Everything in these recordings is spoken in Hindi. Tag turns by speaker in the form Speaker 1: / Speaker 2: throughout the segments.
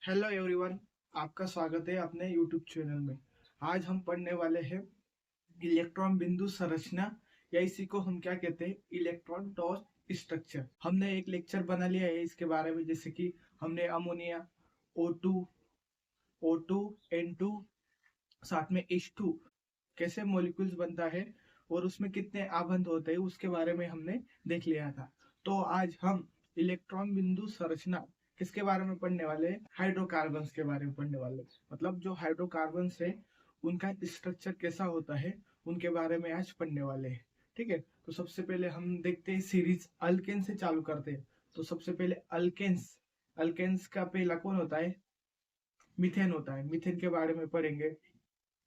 Speaker 1: Hello everyone. आपका स्वागत है अपने यूट्यूब चैनल में। आज हम पढ़ने वाले हैं इलेक्ट्रॉन बिंदु संरचना, या इसी को हम क्या कहते हैं, इलेक्ट्रॉन डॉट स्ट्रक्चर। हमने एक लेक्चर बना लिया है इसके बारे में, जैसे कि हमने अमोनिया, O2, O2, N2, साथ में H2 कैसे मॉलिक्यूल्स बनता है और उसमें कितने आबंध होते हैं उसके बारे में हमने देख लिया था। तो आज हम इलेक्ट्रॉन बिंदु संरचना किसके बारे में पढ़ने वाले हैं, हाइड्रोकार्बन्स के बारे में पढ़ने वाले हैं। मतलब जो हाइड्रोकार्बन्स है उनका स्ट्रक्चर कैसा होता है उनके बारे में आज पढ़ने वाले हैं। ठीक है, तो सबसे पहले हम देखते हैं सीरीज अल्केन से चालू करते हैं। तो सबसे पहले अल्केन्स। अल्केन्स का पहला कौन होता है, मीथेन होता है। मीथेन के बारे में पढ़ेंगे,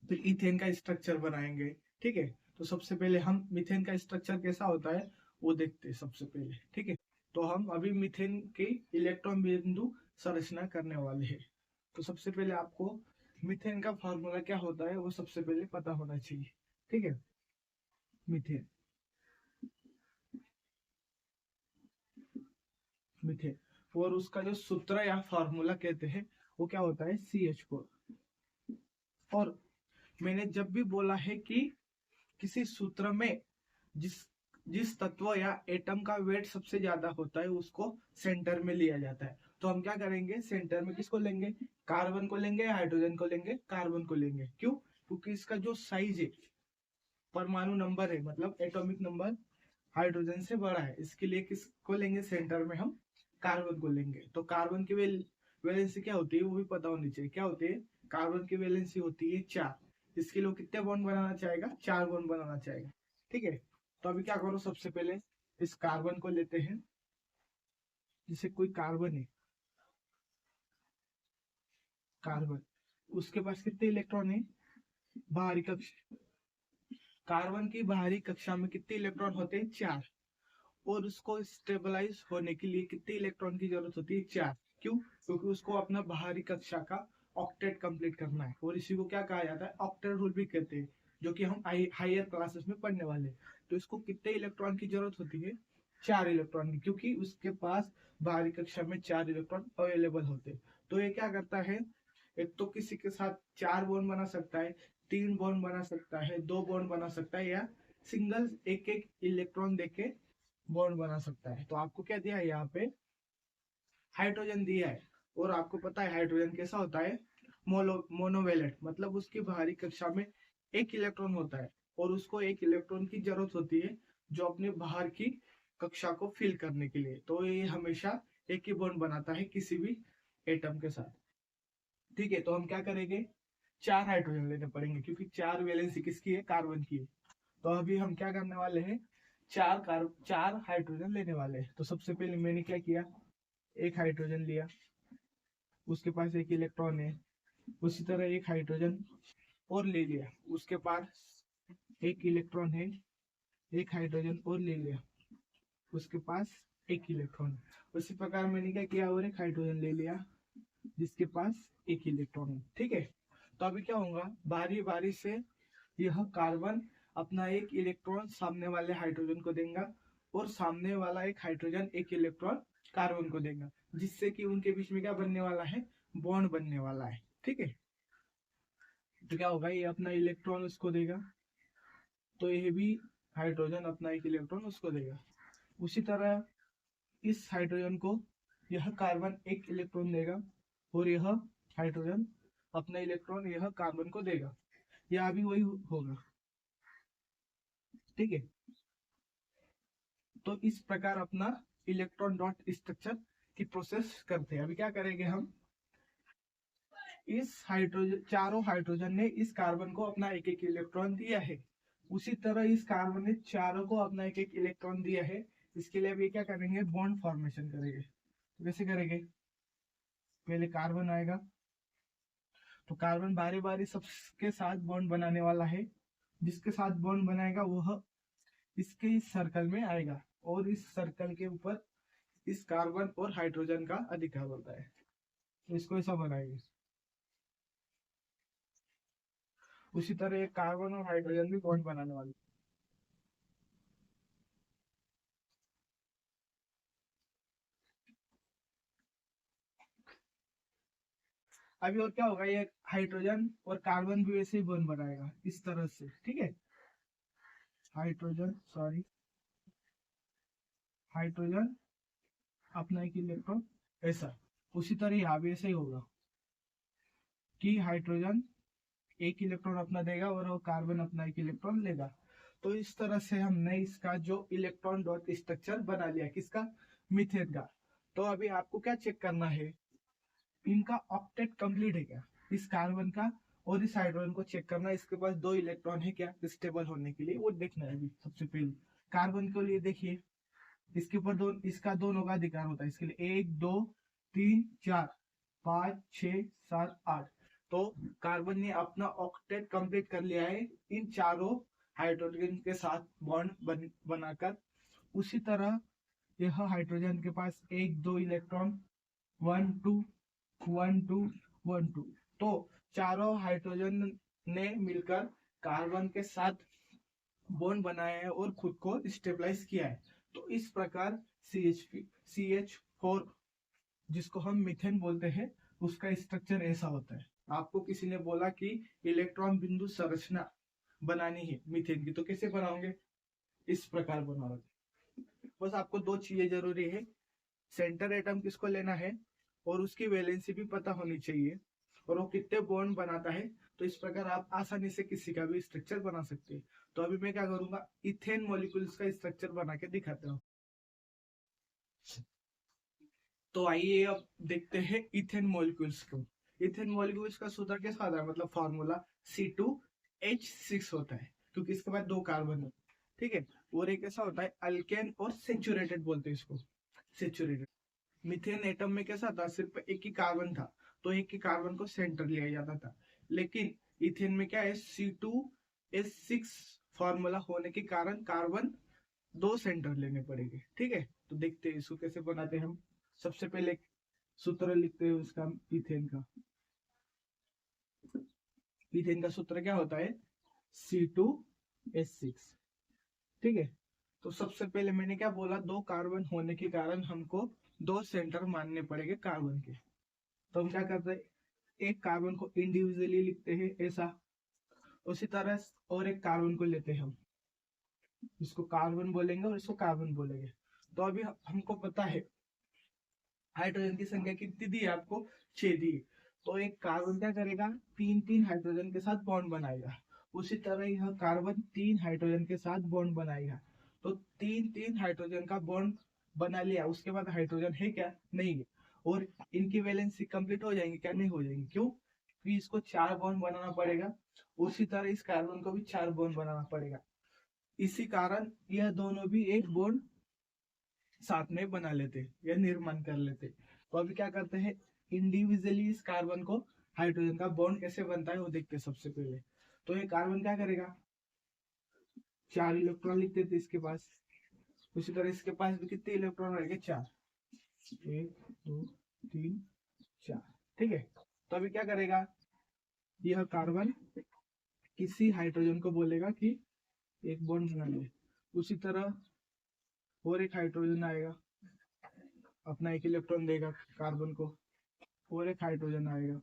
Speaker 1: फिर इथेन का स्ट्रक्चर बनाएंगे। ठीक है, तो सबसे पहले हम मीथेन का स्ट्रक्चर कैसा होता है वो देखते हैं सबसे पहले। ठीक है, तो हम अभी मीथेन की इलेक्ट्रॉन बिंदु संरचना करने वाले हैं। तो सबसे पहले आपको मीथेन का फॉर्मूला क्या होता है वो सबसे पहले पता होना चाहिए। ठीक है, मीथेन, मीथेन और उसका जो सूत्र या फॉर्मूला कहते हैं वो क्या होता है, CH4। और मैंने जब भी बोला है कि किसी सूत्र में जिस जिस तत्व या एटम का वेट सबसे ज्यादा होता है उसको सेंटर में लिया जाता है। तो हम क्या करेंगे, सेंटर में किसको लेंगे, कार्बन को लेंगे, हाइड्रोजन को लेंगे, कार्बन को लेंगे। क्यों? क्योंकि इसका जो साइज है, परमाणु नंबर है, मतलब एटॉमिक नंबर हाइड्रोजन से बड़ा है, इसके लिए किसको लेंगे, सेंटर में हम कार्बन को लेंगे। तो कार्बन की वैलेंसी क्या होती है वो भी पता होनी चाहिए। क्या होती है, कार्बन की वैलेंसी होती है 4। इसके लिए कितने बॉन्ड बनाना चाहेगा, 4 बॉन्ड बनाना चाहेगा। ठीक है, तो अभी क्या करो, सबसे पहले इस कार्बन को लेते हैं। जैसे कोई कार्बन है, कार्बन, उसके पास कितने इलेक्ट्रॉन है, बाहरी कक्षा, कार्बन की बाहरी कक्षा में कितने इलेक्ट्रॉन होते हैं, 4। और उसको स्टेबलाइज होने के लिए कितने इलेक्ट्रॉन की जरूरत होती है, 4। क्यों? क्योंकि उसको अपना बाहरी कक्षा का ऑक्टेट कंप्लीट करना है, और इसी को क्या कहा जाता है, ऑक्टेट रूल भी कहते हैं, जो कि हम हायर क्लासेस में पढ़ने वाले हैं। तो इसको कितने इलेक्ट्रॉन की जरूरत होती है, 4 इलेक्ट्रॉन की, क्योंकि उसके पास बाहरी कक्षा में 4 इलेक्ट्रॉन अवेलेबल होते हैं। तो ये क्या करता है, एक तो किसी के साथ 4 बॉन्ड बना सकता है, 3 बॉन्ड बना सकता है, 2 बॉन्ड बना सकता है, या सिंगल एक एक इलेक्ट्रॉन देके बॉन्ड बना सकता है। तो आपको क्या दिया है यहाँ पे, हाइड्रोजन दिया है। और आपको पता है हाइड्रोजन कैसा होता है, मोनोवेलेंट, मतलब उसकी बाहरी कक्षा में एक इलेक्ट्रॉन होता है, और उसको एक इलेक्ट्रॉन की जरूरत होती है जो अपने बाहर की कक्षा को फिल करने के लिए। तो ये हमेशा एक ही बॉन्ड बनाता है किसी भी एटम के साथ। ठीक है, तो हम क्या करेंगे, 4 हाइड्रोजन लेने पड़ेंगे, क्योंकि 4 वैलेंसी किसकी है, कार्बन की है। तो अभी हम क्या करने वाले हैं, 4 हाइड्रोजन लेने वाले हैं। तो सबसे पहले मैंने क्या किया, एक हाइड्रोजन लिया, उसके पास एक इलेक्ट्रॉन है। उसी तरह एक हाइड्रोजन और ले लिया, उसके पास एक इलेक्ट्रॉन है। एक हाइड्रोजन और ले लिया, उसके पास एक इलेक्ट्रॉन है। उसी प्रकार मैंने क्या किया, और एक हाइड्रोजन ले लिया जिसके पास एक इलेक्ट्रॉन है। ठीक है, तो अभी क्या होगा, बारी बारी से यह कार्बन अपना एक इलेक्ट्रॉन सामने वाले हाइड्रोजन को देगा, और सामने वाला एक हाइड्रोजन एक इलेक्ट्रॉन कार्बन को देगा, जिससे कि उनके बीच में क्या बनने वाला है, बॉन्ड बनने वाला है। ठीक है, तो क्या होगा, ये अपना इलेक्ट्रॉन उसको देगा, तो ये भी हाइड्रोजन अपना एक इलेक्ट्रॉन उसको देगा। उसी तरह इस हाइड्रोजन को यह कार्बन एक इलेक्ट्रॉन देगा, और यह हाइड्रोजन अपना इलेक्ट्रॉन यह कार्बन को देगा। यह भी वही होगा। ठीक है, तो इस प्रकार अपना इलेक्ट्रॉन डॉट स्ट्रक्चर की प्रोसेस करते हैं। अभी क्या करेंगे हम, इस हाइड्रोजन, चारों हाइड्रोजन ने इस कार्बन को अपना एक एक इलेक्ट्रॉन दिया है, उसी तरह इस कार्बन ने चारों को अपना एक एक इलेक्ट्रॉन दिया है। इसके लिए अभी क्या करेंगे, बॉन्ड फॉर्मेशन करेंगे। तो कैसे करेंगे, पहले कार्बन आएगा, तो कार्बन बारी बारी सबके साथ बॉन्ड बनाने वाला है। जिसके साथ बॉन्ड बनाएगा वह इसके इस सर्कल में आएगा, और इस सर्कल के ऊपर इस कार्बन और हाइड्रोजन का अधिकार होता है। तो इसको ऐसा बनाएंगे। उसी तरह एक कार्बन और हाइड्रोजन भी बॉन्ड बनाने वाले। अभी और क्या होगा, ये हाइड्रोजन और कार्बन भी वैसे ही बॉन्ड बनाएगा इस तरह से, ठीक है। हाइड्रोजन अपना एक इलेक्ट्रॉन ऐसा, उसी तरह यहाँ भी ऐसा ही होगा कि हाइड्रोजन एक इलेक्ट्रॉन अपना देगा और वो कार्बन अपना एक इलेक्ट्रॉन लेगा। तो इस तरह से हमने इसका जो इलेक्ट्रॉन डॉट स्ट्रक्चर बना लिया, किसका, मीथेन का। तो अभी आपको क्या चेक करना है, इनका ऑक्टेट कंप्लीट है क्या, इस कार्बन का और इस हाइड्रोजन को चेक करना है, इसके पास 2 इलेक्ट्रॉन है क्या स्टेबल होने के लिए, वो देखना है। अभी सबसे पहले कार्बन के लिए देखिए, इसके ऊपर इसका दोनों का अधिकार होता है, इसके लिए 1 2 3 4 5 6 7 8। तो कार्बन ने अपना ऑक्टेट कंप्लीट कर लिया है इन चारों हाइड्रोजन के साथ बॉन्ड बनाकर। उसी तरह यह हाइड्रोजन के पास 1 2 इलेक्ट्रॉन 1 2 1 2 1 2। तो चारों हाइड्रोजन ने मिलकर कार्बन के साथ बॉन्ड बनाया है और खुद को स्टेबलाइज किया है। तो इस प्रकार CH4 जिसको हम मीथेन बोलते हैं, उसका स्ट्रक्चर ऐसा होता है। आपको किसी ने बोला कि इलेक्ट्रॉन बिंदु संरचना बनानी है मीथेन की, तो कैसे बनाओगे, इस प्रकार बनाओगे। बस आपको 2 चीजें जरूरी है, सेंटर एटम किसको लेना है और उसकी वैलेंसी भी पता होनी चाहिए और वो कितने बॉन्ड बनाता है। तो इस प्रकार आप आसानी से किसी का भी स्ट्रक्चर बना सकते हैं। तो अभी मैं क्या करूंगा, इथेन मॉलिक्यूल्स का स्ट्रक्चर बना के दिखाता हूँ। तो आइए अब देखते हैं इथेन मॉलिक्यूल्स को। इथेन मॉलिक्यूल्स का सूत्र कैसा होता है, मतलब फॉर्मूला C2H6 होता है, क्योंकि इसके बाद 2 कार्बन है, ठीक है। और एक ऐसा होता है अल्केन और सेचुरेटेड बोलते हैं इसको, सेचुरेटेड। मीथेन एटम में कैसा था, सिर्फ एक ही कार्बन था, तो एक ही कार्बन को सेंटर लिया जाता था। लेकिन इथेन में क्या है, C2H6 फॉर्मूला होने के कारण कार्बन 2 सेंटर लेने पड़ेंगे, ठीक है। तो देखते हैं इसको कैसे बनाते हैं हम। सबसे पहले सूत्र लिखते हैं उसका, इथेन का सूत्र क्या होता है, C2H6, ठीक है। तो सबसे पहले मैंने क्या बोला, 2 कार्बन होने के कारण हमको 2 सेंटर मानने पड़ेंगे कार्बन के। तो हम क्या करते हैं, एक कार्बन को इंडिविजुअली लिखते हैं ऐसा, उसी तरह और एक कार्बन को लेते हैं हम, इसको कार्बन बोलेंगे और इसको कार्बन बोलेंगे। तो अभी हमको पता है हाइड्रोजन की संख्या कितनी दी है आपको, 6 दी। तो एक कार्बन क्या करेगा, 3 हाइड्रोजन के साथ बॉन्ड बनाएगा। उसी तरह यह कार्बन 3 हाइड्रोजन के साथ बॉन्ड बनाएगा। तो 3 हाइड्रोजन का बॉन्ड बना लिया, उसके बाद हाइड्रोजन है क्या, नहीं है। और इनकी वैलेंसी कंप्लीट हो जाएंगी क्या, नहीं हो जाएंगी, क्यों, क्योंकि इसको 4 बॉन्ड बनाना पड़ेगा। उसी तरह इस कार्बन को भी 4 बॉन्ड बनाना पड़ेगा। इसी कारण यह दोनों भी एक बॉन्ड साथ में बना लेते या निर्माण कर लेते। तो अभी क्या करते हैं, इंडिविजुअली इस कार्बन को हाइड्रोजन का बॉन्ड कैसे बनता है वो देखते हैं सबसे पहले। तो ये कार्बन क्या करेगा, 4 इलेक्ट्रॉन लिख देते इसके पास। उसी तरह इसके पास भी कितने इलेक्ट्रॉन रहेंगे, 4, 1 2 3 4, ठीक है। तो अभी क्या करेगा, यह कार्बन किसी हाइड्रोजन को बोलेगा कि एक बॉन्ड बना ले। उसी तरह और एक हाइड्रोजन आएगा, अपना एक इलेक्ट्रॉन देगा कार्बन को, और एक हाइड्रोजन आएगा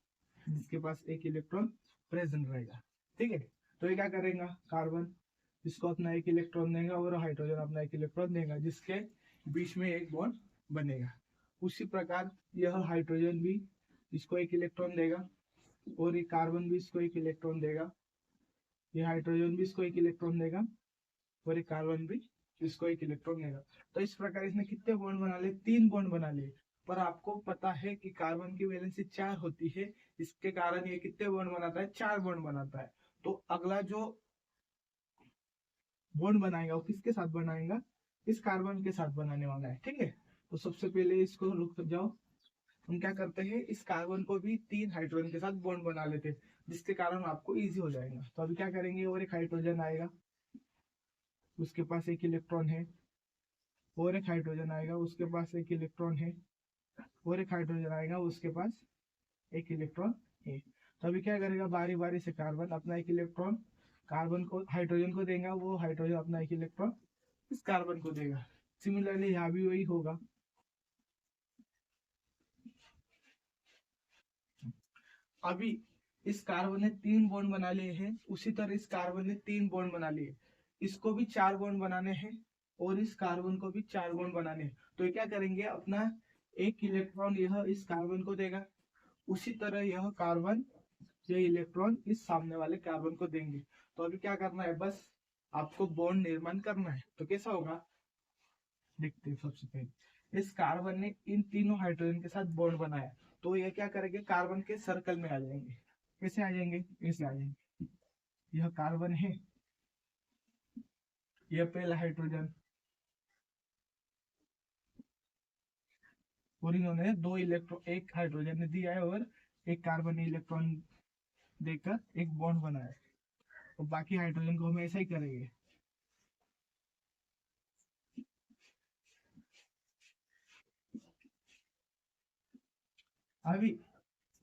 Speaker 1: जिसके पास एक इलेक्ट्रॉन प्रेजेंट रहेगा, ठीक है। तो ये क्या करेगा, कार्बन इसको अपना एक इलेक्ट्रॉन देगा और हाइड्रोजन अपना एक इलेक्ट्रॉन देगा, जिसके बीच में एक बॉन्ड बनेगा। उसी प्रकार यह हाइड्रोजन भी इसको एक इलेक्ट्रॉन देगा और ये कार्बन भी इसको एक इलेक्ट्रॉन देगा, ये हाइड्रोजन भी इसको एक इलेक्ट्रॉन देगा और ये कार्बन भी इसको एक इलेक्ट्रॉन देगा। तो इस प्रकार इसने कितने बॉन्ड बना लिए, 3 बॉन्ड बना लिए। पर आपको पता है कि कार्बन की वैलेंसी 4 होती है, इसके कारण ये कितने बॉन्ड बनाता है, 4 बॉन्ड बनाता है। तो अगला जो बॉन्ड बनाएगा वो किसके साथ बनाएगा, इस कार्बन के साथ बनाने वाला है, ठीक है। तो सबसे पहले इसको रुक जाओ, हम क्या करते हैं, इस कार्बन को भी 3 हाइड्रोजन के साथ बॉन्ड बना लेते हैं, जिसके कारण आपको इजी हो जाएगा। तो अभी क्या करेंगे, और एक हाइड्रोजन आएगा, उसके पास एक इलेक्ट्रॉन है, और एक हाइड्रोजन आएगा, उसके पास एक इलेक्ट्रॉन है, और एक हाइड्रोजन आएगा, उसके पास एक इलेक्ट्रॉन है। तो अभी क्या करेगा, बारी बारी से कार्बन अपना एक इलेक्ट्रॉन कार्बन को हाइड्रोजन को देगा, वो हाइड्रोजन अपना एक इलेक्ट्रॉन इस कार्बन को देगा। सिमिलरली यहाँ भी वही होगा। अभी इस कार्बन ने 3 बॉन्ड बना लिए हैं, उसी तरह इस कार्बन ने 3 बॉन्ड बना लिए, इसको भी 4 बॉन्ड बनाने हैं और इस कार्बन को भी 4 बॉन्ड बनाने हैं। तो ये क्या करेंगे, अपना एक इलेक्ट्रॉन यह इस कार्बन को देगा, उसी तरह यह कार्बन ये इलेक्ट्रॉन इस सामने वाले कार्बन को देंगे। तो अभी क्या करना है, बस आपको बॉन्ड निर्माण करना है। तो कैसा होगा देखते हैं। सबसे पहले इस कार्बन ने इन तीनों हाइड्रोजन के साथ बॉन्ड बनाया, तो ये क्या करेंगे, कार्बन के सर्कल में आ जाएंगे। कैसे आ जाएंगे, ऐसे आ जाएंगे। यह कार्बन है, यह पहला हाइड्रोजन, और इन्होंने 2 इलेक्ट्रॉन, एक हाइड्रोजन ने दिया है और एक कार्बन ने इलेक्ट्रॉन देकर एक बॉन्ड बनाया है। तो बाकी हाइड्रोजन को हम ऐसा ही करेंगे। अभी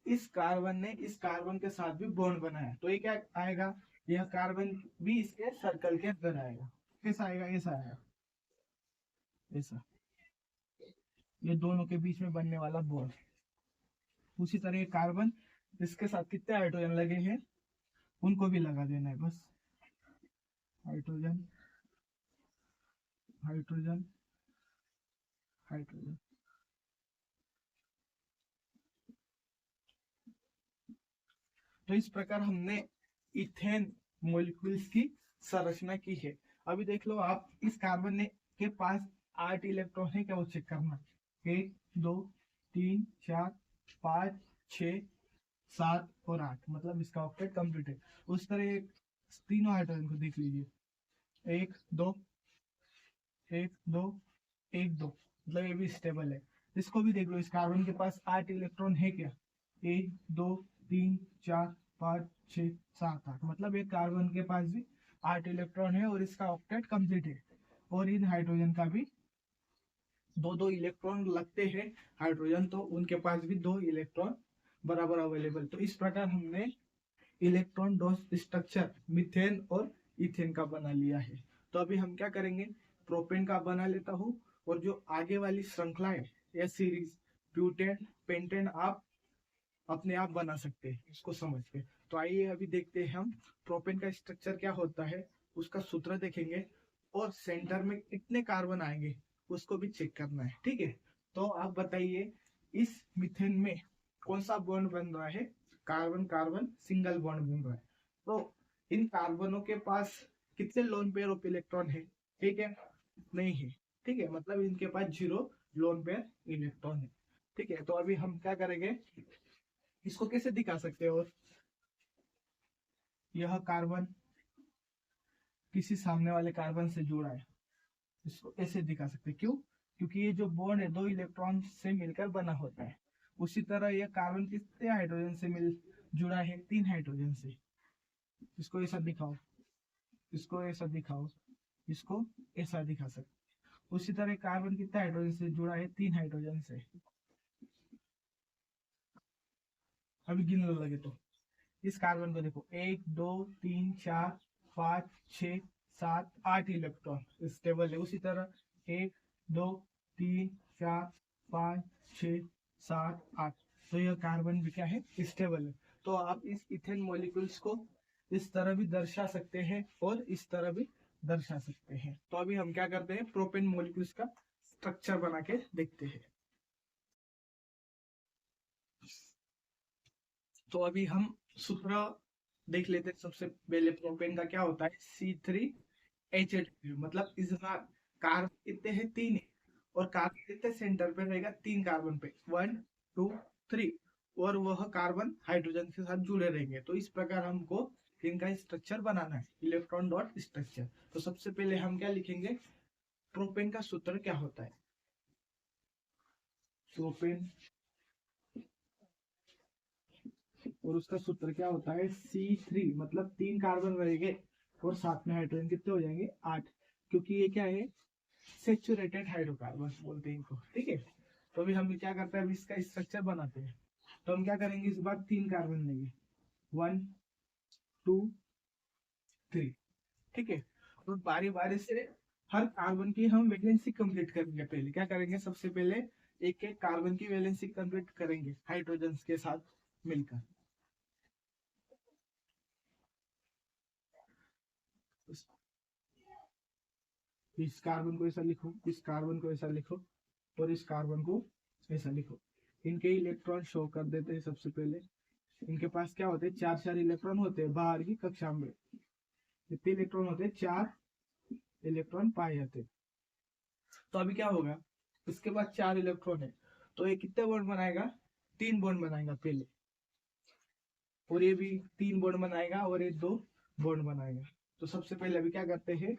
Speaker 1: इस कार्बन ने इस कार्बन के साथ भी बॉन्ड बनाया, तो ये क्या आएगा, यह कार्बन भी इसके सर्कल के अंदर आएगा। कैसा आएगा, ऐसा आएगा, ऐसा। ये दोनों के बीच में बनने वाला बॉन्ड। उसी तरह ये कार्बन, इसके साथ कितने हाइड्रोजन लगे हैं उनको भी लगा देना है, बस हाइड्रोजन हाइड्रोजन हाइड्रोजन। तो इस प्रकार हमने इथेन मॉलिक्यूल्स की संरचना की है। अभी देख लो आप, इस कार्बन ने के पास 8 इलेक्ट्रॉन है क्या, वो चेक करना। 1 2 3 4 5 6 7 और 8, मतलब इसका ऑक्टेट कंप्लीट है। उस तरह तीनों हाइड्रोजन को देख लीजिए, 1 2 1 2 1 2, मतलब ये भी स्टेबल है। इसको भी देख लो, इस कार्बन के पास 8 इलेक्ट्रॉन है क्या, 1 2 3 4 5 6 7 8, मतलब एक कार्बन के पास भी 8 इलेक्ट्रॉन है और इसका ऑक्टेट कंप्लीट है। और इन हाइड्रोजन का भी 2 इलेक्ट्रॉन लगते हैं हाइड्रोजन, तो उनके पास भी 2 इलेक्ट्रॉन बराबर अवेलेबल। तो इस प्रकार हमने इलेक्ट्रॉन डोज स्ट्रक्चर मीथेन और इथेन का बना लिया है। तो अभी हम क्या करेंगे, प्रोपेन का बना लेता हूँ, और जो आगे वाली श्रृंखला है या सीरीज ब्यूटेन पेंटेन आप अपने आप बना सकते हैं इसको समझ के। तो आइए अभी देखते हैं हम प्रोपेन का स्ट्रक्चर क्या होता है, उसका सूत्र देखेंगे, और सेंटर में कितने कार्बन आएंगे उसको भी चेक करना है। ठीक है, तो आप बताइए इस मीथेन में कौन सा बॉन्ड बन रहा है, कार्बन कार्बन सिंगल बॉन्ड बन रहा है। तो इन कार्बनों के पास कितने लोन पेयर ऑफ इलेक्ट्रॉन है, ठीक है, नहीं है। ठीक है, मतलब इनके पास 0 लोन पेयर इलेक्ट्रॉन है। ठीक है, तो अभी हम क्या करेंगे, इसको कैसे दिखा सकते हो, यह कार्बन किसी सामने वाले कार्बन से जुड़ा है, इसको ऐसे दिखा सकते हैं। क्यों, क्योंकि ये जो बॉन्ड है 2 इलेक्ट्रॉन से मिलकर बना होता है। उसी तरह यह कार्बन कितने हाइड्रोजन से मिल जुड़ा है, 3 हाइड्रोजन से। इसको ऐसा दिखाओ, इसको ऐसा दिखाओ, इसको ऐसा दिखा सकते। उसी तरह कार्बन कितने हाइड्रोजन से जुड़ा है, 3 हाइड्रोजन से। अभी गिनने लगे तो इस कार्बन को देखो, 1 2 3 4 5 6 7 8 इलेक्ट्रॉन स्टेबल है। उसी तरह 1 2 3 4 5 6 7 8, तो यह कार्बन भी क्या है, स्टेबल है। तो आप इस इथेन मॉलिक्यूल्स को इस तरह भी दर्शा सकते हैं और इस तरह भी दर्शा सकते हैं। तो अभी हम क्या करते हैं, प्रोपेन मॉलिक्यूल्स का स्ट्रक्चर बना के देखते हैं। तो अभी हम सूत्र देख लेते हैं। सबसे पहले प्रोपेन का क्या होता है, C3H8, मतलब इसका कार्बन कितने हैं, 3 है, और कार्बन कितने सेंटर पे रहेगा, 3 कार्बन पे, 1 2 3, और वह कार्बन हाइड्रोजन के साथ जुड़े रहेंगे। तो इस प्रकार हमको इनका स्ट्रक्चर बनाना है, इलेक्ट्रॉन डॉट स्ट्रक्चर। तो सबसे पहले हम क्या लिखेंगे, प्रोपेन का सूत्र क्या होता है, प्रोपेन, और उसका सूत्र क्या होता है, C3, मतलब 3 कार्बन रहेंगे और साथ में हाइड्रोजन कितने हो जाएंगे, 8, क्योंकि ये क्या है, सेचुरेटेड हाइड्रोकार्बन बोलते हैं इनको। ठीक है, तो अभी हम क्या करते हैं, अभी इसका स्ट्रक्चर बनाते हैं। तो हम क्या करेंगे, इस बार 3 कार्बन लेंगे, 1 2 3। ठीक है, और बारी बारी से हर कार्बन की हम वैलेंसी कंप्लीट करेंगे। पहले क्या करेंगे, सबसे पहले एक एक कार्बन की वैलेंसी कंप्लीट करेंगे हाइड्रोजन के साथ मिलकर। इस कार्बन को ऐसा लिखो, इस कार्बन को ऐसा लिखो और इस कार्बन को ऐसा लिखो। इनके इलेक्ट्रॉन शो कर देते हैं। सबसे पहले इनके पास क्या होते हैं, 4 इलेक्ट्रॉन होते हैं बाहर की कक्षा में। कितने इलेक्ट्रॉन होते हैं, 4 इलेक्ट्रॉन पाए जाते हैं। तो अभी क्या होगा, इसके पास 4 इलेक्ट्रॉन है तो ये कितने बॉन्ड बनाएगा, 3 बॉन्ड बनाएगा पहले, और ये भी 3 बॉन्ड बनाएगा और ये 2 बॉन्ड बनाएगा। तो सबसे पहले अभी क्या करते हैं,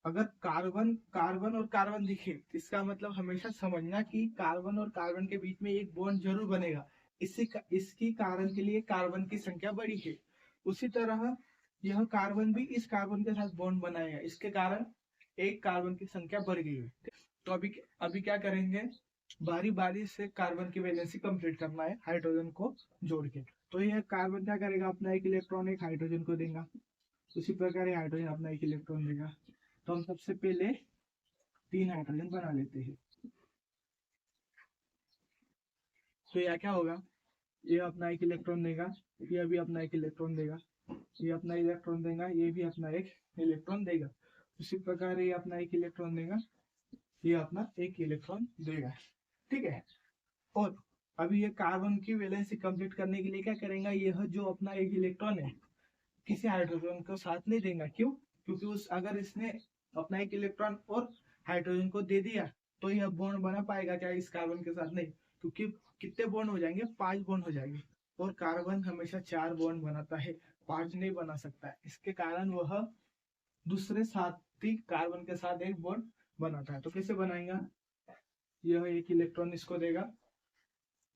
Speaker 1: अगर कार्बन कार्बन और कार्बन दिखे तो इसका मतलब हमेशा समझना कि कार्बन और कार्बन के बीच में एक बॉन्ड जरूर बनेगा। इसकी कारण के लिए कार्बन की संख्या बड़ी है। उसी तरह यह कार्बन भी इस कार्बन के साथ बॉन्ड बनाएगा, इसके कारण एक कार्बन की संख्या बढ़ गई है। तो अभी क्या करेंगे, बारी बारी से कार्बन की वैलेंसी कंप्लीट करना है हाइड्रोजन को जोड़ के। तो यह कार्बन क्या करेगा, अपना एक इलेक्ट्रॉन एक हाइड्रोजन को देगा, उसी प्रकार हाइड्रोजन अपना एक इलेक्ट्रॉन देगा। तो हम सबसे पहले 3 हाइड्रोजन बना लेते हैं। तो यह क्या होगा, ये अपना एक इलेक्ट्रॉन देगा, ये भी अपना एक इलेक्ट्रॉन देगा, ये अपना इलेक्ट्रॉन देगा, ये भी अपना एक इलेक्ट्रॉन देगा। उसी प्रकार ये अपना एक इलेक्ट्रॉन देगा, ये अपना एक इलेक्ट्रॉन देगा। ठीक है। और अभी ये कार्बन की वैलेंसी कंप्लीट करने के लिए क्या करेगा, यह जो अपना एक इलेक्ट्रॉन है किसी हाइड्रोजन को साथ नहीं देगा। क्यों, क्योंकि अगर इसने अपना एक इलेक्ट्रॉन और हाइड्रोजन को दे दिया तो यह बॉन्ड बना पाएगा क्या इस कार्बन के साथ, नहीं, क्योंकि कितने बॉन्ड हो जाएंगे, 5 बॉन्ड हो जाएंगे, और कार्बन हमेशा 4 बॉन्ड बनाता है, 5 नहीं बना सकता है। इसके कारण वह दूसरे साथी कार्बन के साथ एक बॉन्ड बनाता है। तो कैसे बनाएगा, यह एक इलेक्ट्रॉन इसको देगा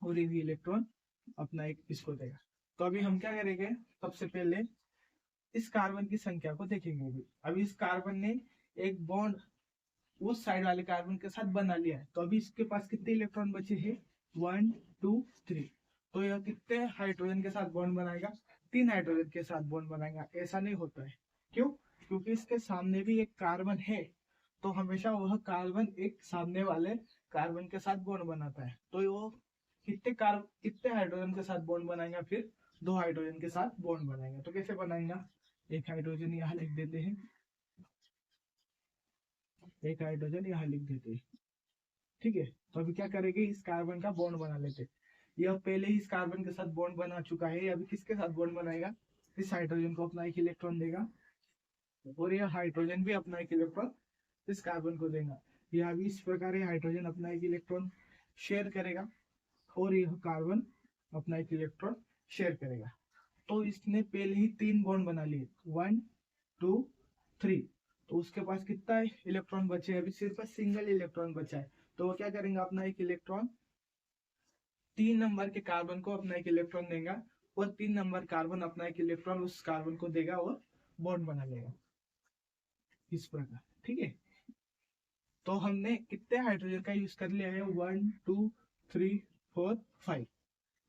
Speaker 1: और ये भी इलेक्ट्रॉन अपना एक इसको देगा। तो अभी हम क्या करेंगे, सबसे पहले इस कार्बन की संख्या को देखेंगे। अभी इस कार्बन ने एक बॉन्ड उस साइड वाले कार्बन के साथ बना लिया है, तो अभी इसके पास कितने इलेक्ट्रॉन बचे हैं, 1 2 3। तो यह कितने हाइड्रोजन के साथ बॉन्ड बनाएगा, 3 हाइड्रोजन के साथ बॉन्ड बनाएगा। ऐसा नहीं होता है, क्यों, क्योंकि इसके सामने भी एक कार्बन है, तो हमेशा वह कार्बन एक सामने वाले कार्बन के साथ बॉन्ड बनाता है। तो वो कितने हाइड्रोजन के साथ बॉन्ड बनाएगा, फिर 2 हाइड्रोजन के साथ बॉन्ड बनाएगा। तो कैसे बनाएगा, एक हाइड्रोजन यहाँ लिख देते हैं, एक हाइड्रोजन यहाँ लिख देते हैं। ठीक है। तो अभी क्या करेंगे, इस कार्बन का बॉन्ड बना लेते हैं। यह पहले ही इस कार्बन के साथ बॉन्ड बना चुका है, अभी किसके साथ बॉन्ड बनाएगा, इस हाइड्रोजन को अपना एक इलेक्ट्रॉन देगा, और यह हाइड्रोजन भी अपना एक इलेक्ट्रॉन इस कार्बन को देगा। यह भी इस प्रकार हाइड्रोजन अपना एक इलेक्ट्रॉन शेयर करेगा और यह कार्बन अपना एक इलेक्ट्रॉन शेयर करेगा। तो इसने पहले ही 3 बॉन्ड बना लिए, 1 2 3। तो उसके पास कितना इलेक्ट्रॉन बचे, अभी सिर्फ सिंगल इलेक्ट्रॉन बचा है। तो वो क्या करेंगे, अपना एक इलेक्ट्रॉन 3 नंबर के कार्बन को अपना एक इलेक्ट्रॉन देगा, और 3 नंबर कार्बन अपना एक इलेक्ट्रॉन उस कार्बन को देगा और बॉन्ड बना लेगा, इस प्रकार। ठीक है। तो हमने कितने हाइड्रोजन का यूज कर लिया है, 1 2 3 4 5।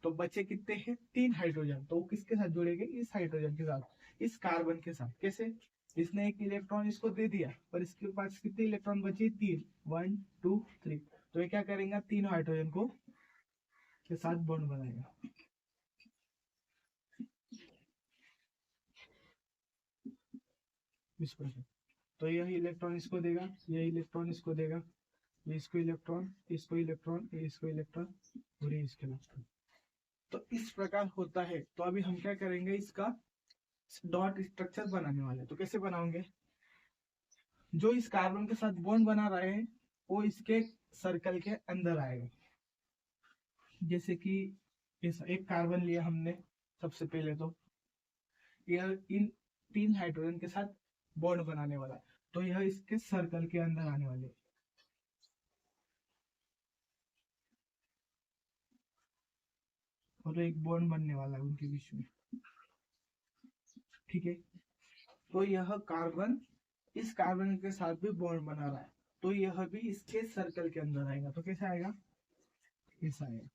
Speaker 1: तो बचे कितने हैं, 3 हाइड्रोजन। तो किसके साथ जुड़ेंगे, इस हाइड्रोजन के साथ, इस कार्बन के साथ। कैसे, इसने एक इलेक्ट्रॉन इसको दे दिया, और इसके पास कितने इलेक्ट्रॉन बचे, 3, 1 2 3। तो ये क्या करेगा, 3 हाइड्रोजन को के साथ बॉन्ड बनाएगा। इस प्रकार। तो यह इलेक्ट्रॉन इसको देगा, यह इलेक्ट्रॉन इसको देगा, ये इसको इलेक्ट्रॉन, इसको इलेक्ट्रॉन, ये इसको इलेक्ट्रॉन, और ये इसके इलेक्ट्रॉन। तो इस प्रकार होता है। तो अभी हम क्या करेंगे, इसका डॉट स्ट्रक्चर बनाने वाले। तो कैसे बनाओगे, जो इस कार्बन के साथ बॉन्ड बना रहे हैं वो इसके सर्कल के अंदर आएगा। जैसे कि एक कार्बन लिया हमने, सबसे पहले तो यह इन 3 हाइड्रोजन के साथ बॉन्ड बनाने वाला है, तो यह इसके सर्कल के अंदर आने वाले, और एक बॉन्ड बनने वाला है उनके बीच में। ठीक है। तो यह कार्बन इस कार्बन के साथ भी बॉन्ड बना रहा है, तो यह भी इसके सर्कल के अंदर आएगा। तो कैसे आएगा, ऐसा आएगा।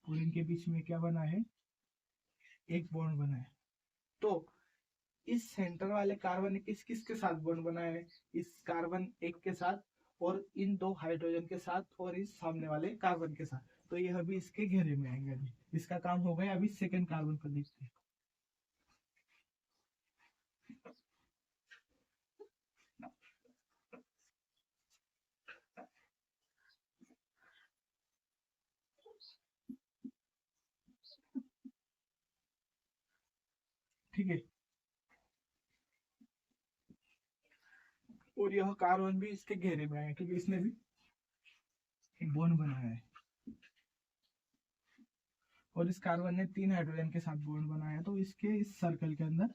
Speaker 1: और इनके बीच में क्या बना है, एक बॉन्ड बना है। तो इस सेंटर वाले कार्बन ने किस किस के साथ बॉन्ड बनाया है, इस कार्बन एक के साथ, और इन 2 हाइड्रोजन के साथ, और इस सामने वाले कार्बन के साथ। तो यह भी इसके घेरे में आएंगे। अभी इसका काम हो गया। अभी सेकंड कार्बन को देखते हैं। ठीक है। और यह कार्बन भी इसके घेरे में है क्योंकि इसने भी एक बॉन्ड बनाया है, और इस कार्बन ने 3 हाइड्रोजन के साथ बॉन्ड बनाया है, तो इसके इस सर्कल के अंदर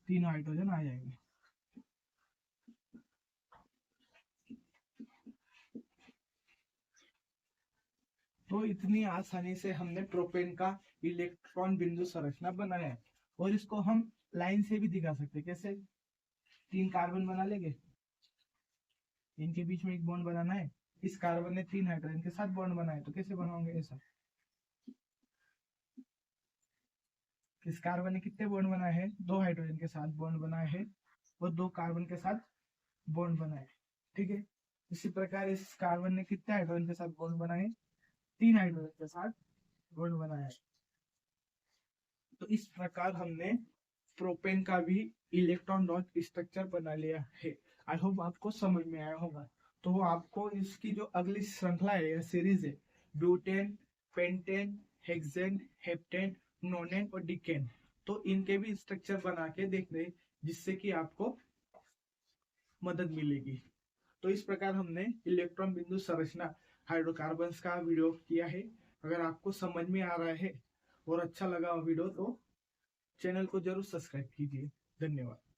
Speaker 1: 3 हाइड्रोजन आ जाएंगे। तो इतनी आसानी से हमने प्रोपेन का इलेक्ट्रॉन बिंदु संरचना बनाया है, और इसको हम लाइन से भी दिखा सकते हैं। कैसे? 3 कार्बन बना लेंगे, इनके बीच में एक बॉन्ड बनाना है, इस कार्बन ने 3 हाइड्रोजन के साथ बॉन्ड बनाया है, तो कैसे बनाओगे? ऐसा। इस कार्बन ने कितने बॉन्ड बनाए हैं? 2 हाइड्रोजन के साथ बॉन्ड बनाए हैं, और 2 कार्बन के साथ बॉन्ड बनाए। ठीक है। इसी प्रकार इस कार्बन ने कितने हाइड्रोजन के साथ बॉन्ड बनाए? 3 हाइड्रोजन के साथ बॉन्ड बनाया है। तो इस प्रकार हमने प्रोपेन का भी इलेक्ट्रॉन डॉट स्ट्रक्चर बना लिया है। आई होप आपको समझ में आया होगा। तो आपको इसकी जो अगली श्रृंखला है या सीरीज है, ब्यूटेन, पेंटेन, हेक्सेन, हेप्टेन, नोनेन और डिकेन, तो इनके भी स्ट्रक्चर बना के देखने, जिससे कि आपको मदद मिलेगी। तो इस प्रकार हमने इलेक्ट्रॉन बिंदु संरचना हाइड्रोकार्बन्स का वीडियो किया है। अगर आपको समझ में आ रहा है और अच्छा लगा वीडियो, तो चैनल को जरूर सब्सक्राइब कीजिए। धन्यवाद।